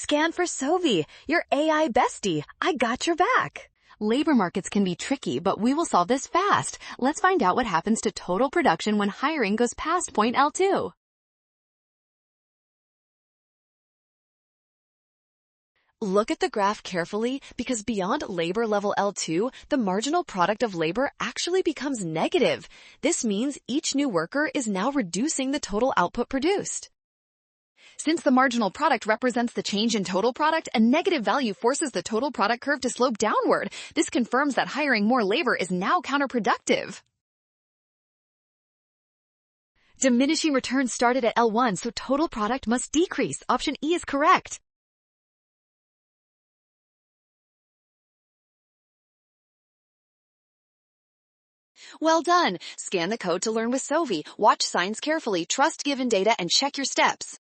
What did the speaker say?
Scan for Sovi, your AI bestie. I got your back. Labor markets can be tricky, but we will solve this fast. Let's find out what happens to total production when hiring goes past point L2. Look at the graph carefully because beyond labor level L2, the marginal product of labor actually becomes negative. This means each new worker is now reducing the total output produced. Since the marginal product represents the change in total product, a negative value forces the total product curve to slope downward. This confirms that hiring more labor is now counterproductive. Diminishing returns started at L1, so total product must decrease. Option E is correct. Well done! Scan the code to learn with Sovi. Watch signs carefully, trust given data, and check your steps.